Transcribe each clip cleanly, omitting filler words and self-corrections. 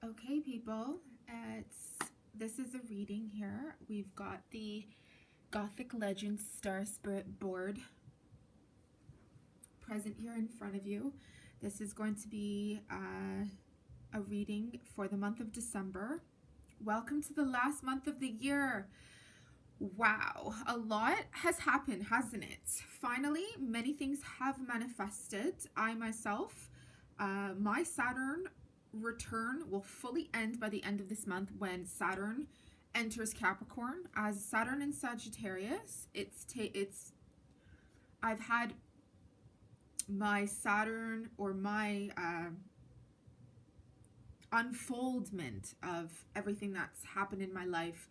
Okay, people, this is a reading here. We've got the Gothic Legends Star Spirit board present here in front of you. This is going to be a reading for the month of December. Welcome to the last month of the year. Wow, a lot has happened, hasn't it? Finally, many things have manifested. I myself, my Saturn return will fully end by the end of this month when Saturn enters Capricorn. As Saturn in Sagittarius, I've had my Saturn, or my unfoldment of everything that's happened in my life,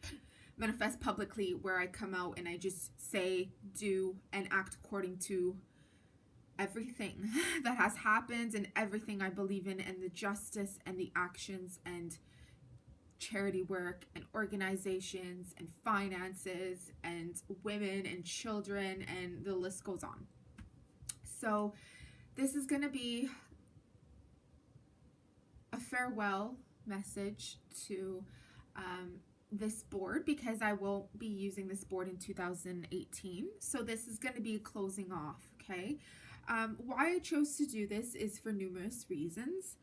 manifest publicly, where I come out and I just say, do, and act according to everything that has happened and everything I believe in, and the justice and the actions and charity work and organizations and finances and women and children, and the list goes on. So this is going to be a farewell message to this board, because I won't be using this board in 2018. So this is going to be a closing off, okay? Why I chose to do this is for numerous reasons,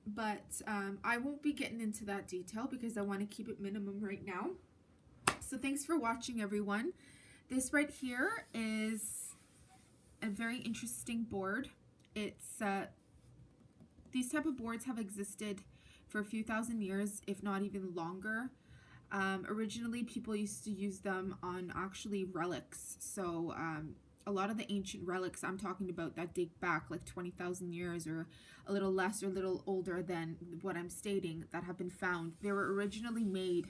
but I won't be getting into that detail because I want to keep it minimum right now. So thanks for watching, everyone. This right here is a very interesting board. It's these type of boards have existed for a few thousand years, if not even longer. Originally, people used to use them on actually relics. So a lot of the ancient relics I'm talking about that date back like 20,000 years, or a little less or a little older than what I'm stating, that have been found, they were originally made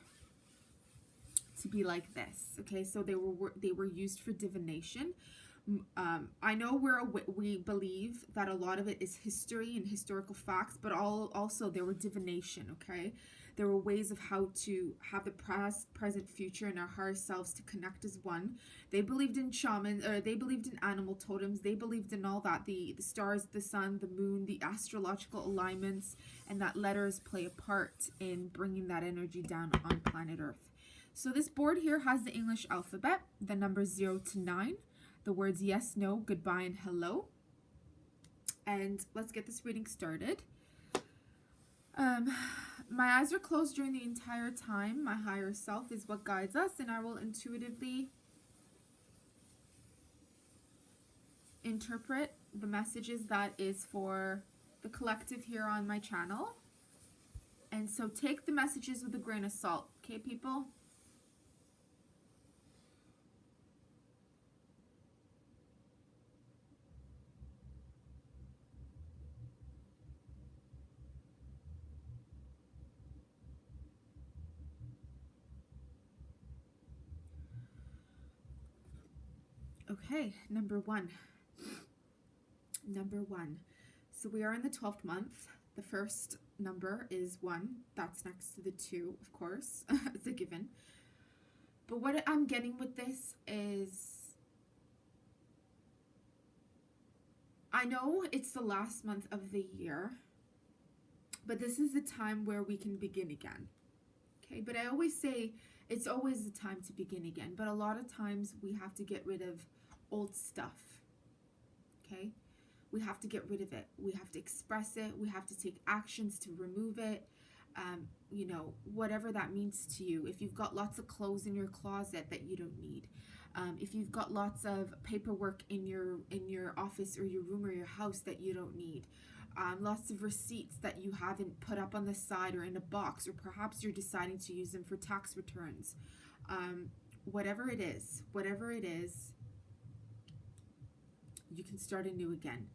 to be like this. Okay, so they were used for divination. I know we believe that a lot of it is history and historical facts, but also there were divination, okay? There were ways of how to have the past, present, future, and our higher selves to connect as one. They believed in shamans, or they believed in animal totems. They believed in all that, the stars, the sun, the moon, the astrological alignments, and that letters play a part in bringing that energy down on planet Earth. So this board here has the English alphabet, the numbers 0 to 9. The words yes, no, goodbye, and hello. And let's get this reading started. My eyes are closed during the entire time. My higher self is what guides us, and I will intuitively interpret the messages that is for the collective here on my channel. And so take the messages with a grain of salt, okay, people? Okay, number one. So we are in the 12th month. The first number is 1. That's next to the 2, of course. It's a given. But what I'm getting with this is, I know it's the last month of the year, but this is the time where we can begin again. Okay, but I always say it's always the time to begin again, but a lot of times we have to get rid of old stuff. Okay, we have to get rid of it. We have to express it. We have to take actions to remove it. You know, whatever that means to you. If you've got lots of clothes in your closet that you don't need, if you've got lots of paperwork in your office or your room or your house that you don't need, lots of receipts that you haven't put up on the side or in a box, or perhaps you're deciding to use them for tax returns. Whatever it is, you can start anew again.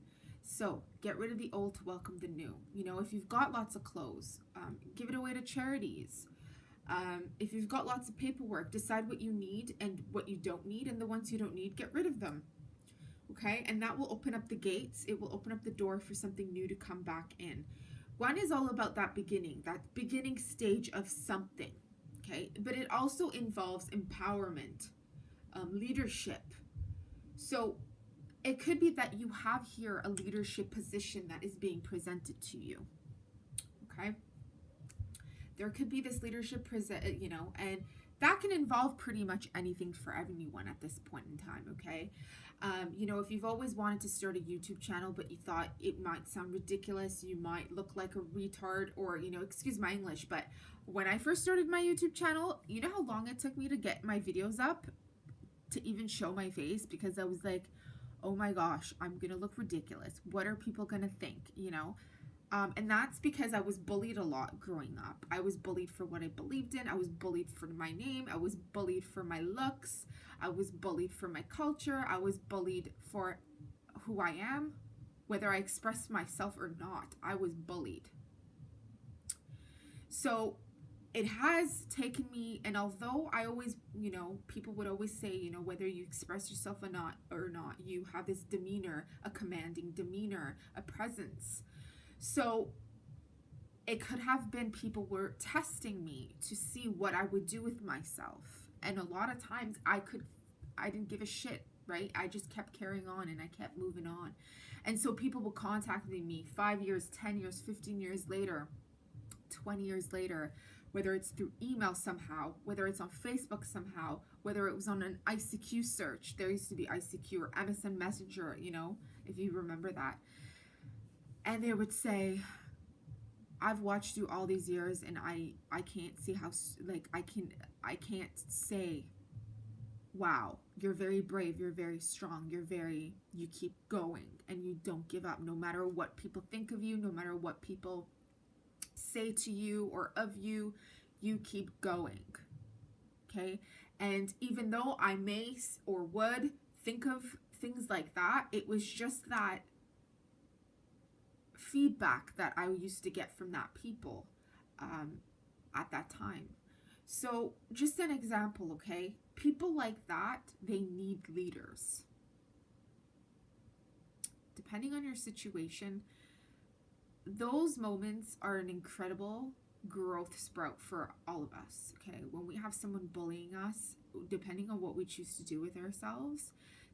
So get rid of the old to welcome the new. You know, if you've got lots of clothes, give it away to charities. If you've got lots of paperwork, decide what you need and what you don't need, and the ones you don't need, get rid of them. Okay, and that will open up the gates. It will open up the door for something new to come back in. 1 is all about that beginning stage of something. Okay, but it also involves empowerment, leadership. So it could be that you have here a leadership position that is being presented to you. Okay, There could be this leadership and that can involve pretty much anything for anyone at this point in time, okay? If you've always wanted to start a YouTube channel, but you thought it might sound ridiculous, you might look like a retard, or, excuse my English, but when I first started my YouTube channel, you know how long it took me to get my videos up, to even show my face? Because I was like, oh my gosh, I'm gonna look ridiculous. What are people gonna think, And that's because I was bullied a lot growing up. I was bullied for what I believed in. I was bullied for my name. I was bullied for my looks. I was bullied for my culture. I was bullied for who I am, whether I expressed myself or not. I was bullied. So it has taken me, and although I always, people would always say, whether you express yourself or not, you have this demeanor, a commanding demeanor, a presence. So it could have been people were testing me to see what I would do with myself. And a lot of times I didn't give a shit, right? I just kept carrying on and I kept moving on. And so people will contact me 5 years, 10 years, 15 years later, 20 years later, whether it's through email somehow, whether it's on Facebook somehow, whether it was on an ICQ search. There used to be ICQ or MSN Messenger, if you remember that. And they would say, I've watched you all these years and I can't see how, I can't say, wow, you're very brave, you're very strong, you keep going and you don't give up no matter what people think of you, no matter what people say to you or of you, you keep going, okay? And even though I may or would think of things like that, it was just that feedback that I used to get from that people at that time. So just an example, okay? People like that, they need leaders. Depending on your situation, those moments are an incredible growth sprout for all of us, okay? When we have someone bullying us, depending on what we choose to do with ourselves,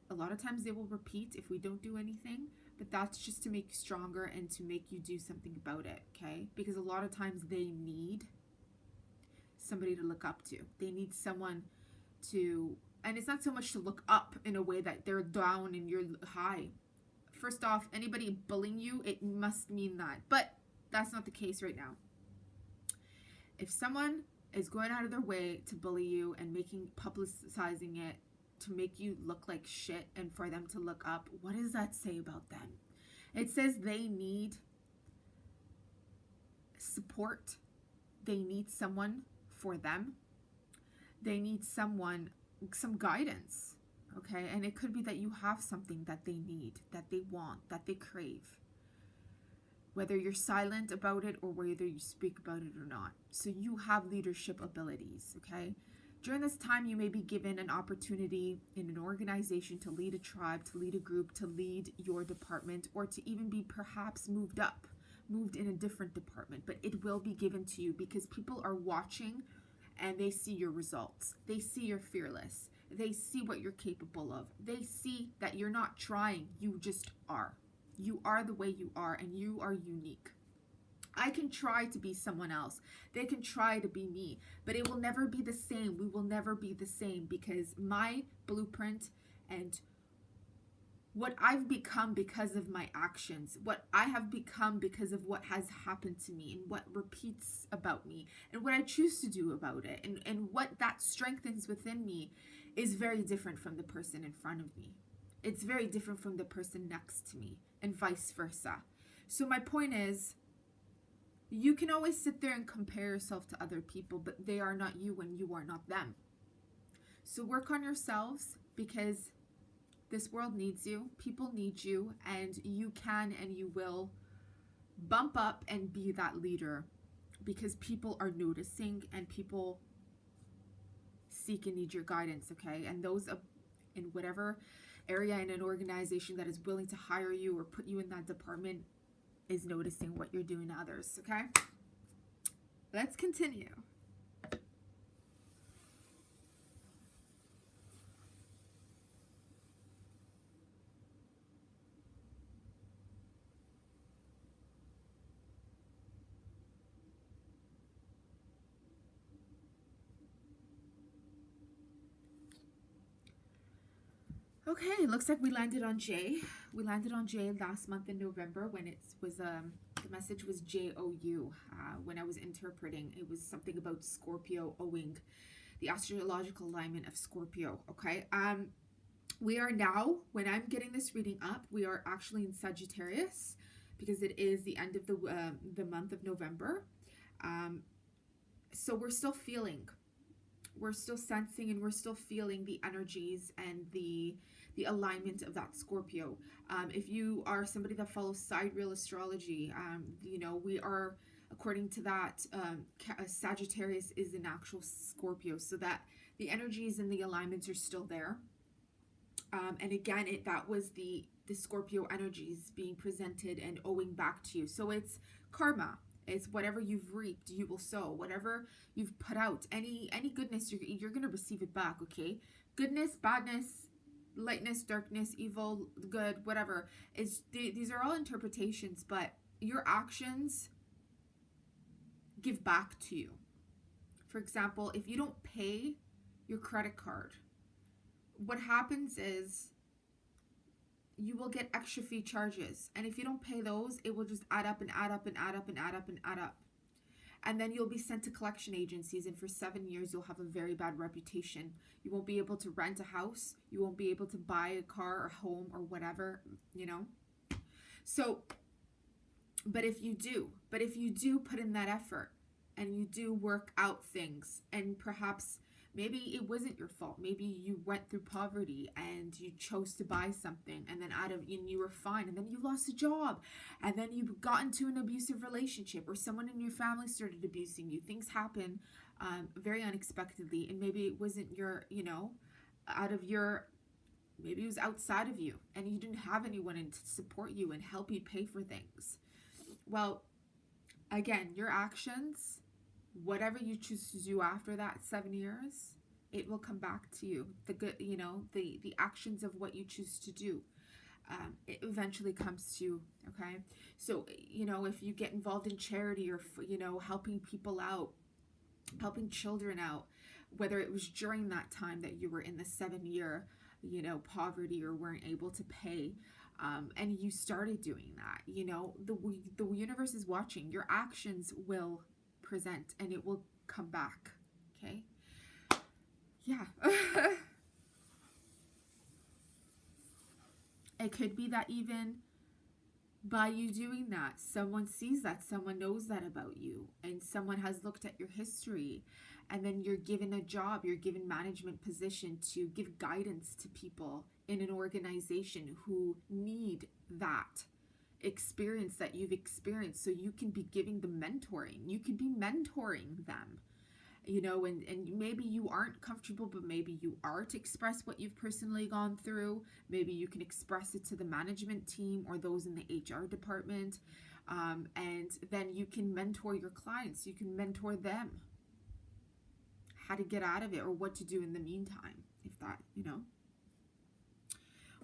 a lot of times they will repeat if we don't do anything, but that's just to make you stronger and to make you do something about it, okay? Because a lot of times they need somebody to look up to. They need someone to, and it's not so much to look up in a way that they're down and you're high. First off, anybody bullying you, it must mean that. But that's not the case right now. If someone is going out of their way to bully you and publicizing it to make you look like shit and for them to look up, what does that say about them? It says they need support. They need someone for them. They need some guidance. Okay, and it could be that you have something that they need, that they want, that they crave. Whether you're silent about it or whether you speak about it or not. So you have leadership abilities, okay? During this time, you may be given an opportunity in an organization to lead a tribe, to lead a group, to lead your department, or to even be perhaps moved in a different department. But it will be given to you because people are watching and they see your results. They see you're fearless. They see what you're capable of. They see that you're not trying, you just are. You are the way you are, and you are unique. I can try to be someone else. They can try to be me, but it will never be the same. We will never be the same because my blueprint and what I've become because of my actions, what I have become because of what has happened to me and what repeats about me and what I choose to do about it and what that strengthens within me is very different from the person in front of me. It's very different from the person next to me and vice versa. So my point is, you can always sit there and compare yourself to other people, but they are not you and you are not them. So work on yourselves because this world needs you. People need you, and you can and you will bump up and be that leader because people are noticing and people seek and need your guidance, okay? And those in whatever area in an organization that is willing to hire you or put you in that department is noticing what you're doing to others, okay? Let's continue. Okay, looks like we landed on J. We landed on J last month in November when it was the message was JOU. When I was interpreting, it was something about Scorpio owing the astrological alignment of Scorpio. Okay. We are now, when I'm getting this reading up, we are actually in Sagittarius because it is the end of the month of November. So we're still feeling, we're still sensing, and we're still feeling the energies and the alignment of that Scorpio. If you are somebody that follows sidereal astrology, you know, we are, according to that, Sagittarius is an actual Scorpio, so that the energies and the alignments are still there. And again, that was the Scorpio energies being presented and owing back to you. So it's karma. It's whatever you've reaped, you will sow. Whatever you've put out, any goodness, you're going to receive it back, okay? Goodness, badness, lightness, darkness, evil, good, whatever. These are all interpretations, but your actions give back to you. For example, if you don't pay your credit card, what happens is you will get extra fee charges. And if you don't pay those, it will just add up and add up and add up and add up and add up. And then you'll be sent to collection agencies, and for 7 years, you'll have a very bad reputation. You won't be able to rent a house. You won't be able to buy a car or home or whatever, you know. So, but if you do put in that effort and you do work out things, and perhaps maybe it wasn't your fault. Maybe you went through poverty and you chose to buy something, and then and you were fine, and then you lost a job, and then you got into an abusive relationship, or someone in your family started abusing you. Things happen very unexpectedly, and maybe it wasn't your, you know, maybe it was outside of you, and you didn't have anyone to support you and help you pay for things. Well, again, your actions, whatever you choose to do after that 7 years, it will come back to you. The good, you know, the actions of what you choose to do, it eventually comes to you. Okay, so, you know, if you get involved in charity, or, you know, helping people out, helping children out, whether it was during that time that you were in the 7-year, you know, poverty, or weren't able to pay, and you started doing that, you know, the universe is watching. Your actions will present, and it will come back. Okay, yeah. It could be that even by you doing that, someone sees that, someone knows that about you, and someone has looked at your history, and then you're given a job, you're given management position to give guidance to people in an organization who need that experience that you've experienced, so you can be giving them mentoring. You could be mentoring them, you know, and maybe you aren't comfortable, but maybe you are, to express what you've personally gone through. Maybe you can express it to the management team or those in the HR department, and then you can mentor your clients. You can mentor them how to get out of it, or what to do in the meantime, if that, you know.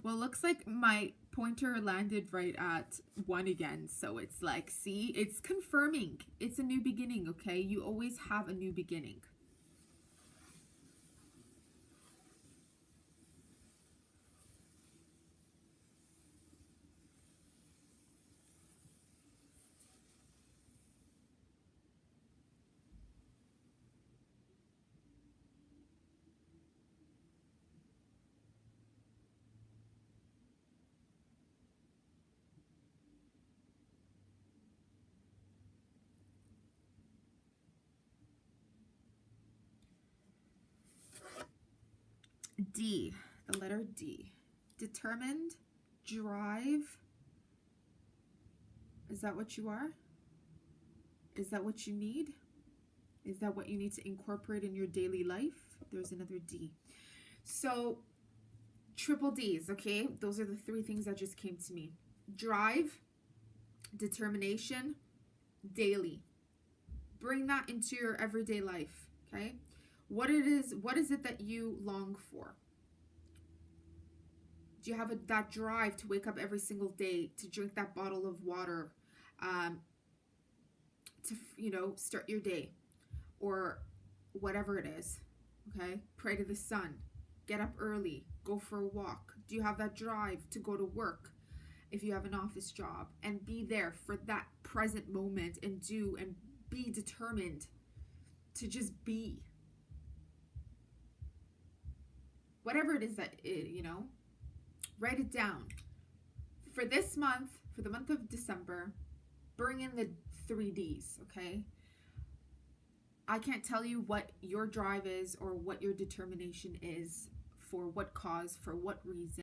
Well, looks like my pointer landed right at 1 again. So it's like, see, it's confirming. It's a new beginning, okay? You always have a new beginning. D, the letter D. Determined, drive. Is that what you are? Is that what you need? Is that what you need to incorporate in your daily life? There's another D. So, triple D's, okay? Those are the 3 things that just came to me. Drive, determination, daily. Bring that into your everyday life, okay? What is it that you long for? Do you have that drive to wake up every single day, to drink that bottle of water, to, you know, start your day, or whatever it is, okay? Pray to the sun, get up early, go for a walk? Do you have that drive to go to work if you have an office job, and be there for that present moment and do and be determined to just be? Whatever it is that, write it down. For this month, for the month of December, bring in the 3Ds, okay? I can't tell you what your drive is or what your determination is, for what cause, for what reason.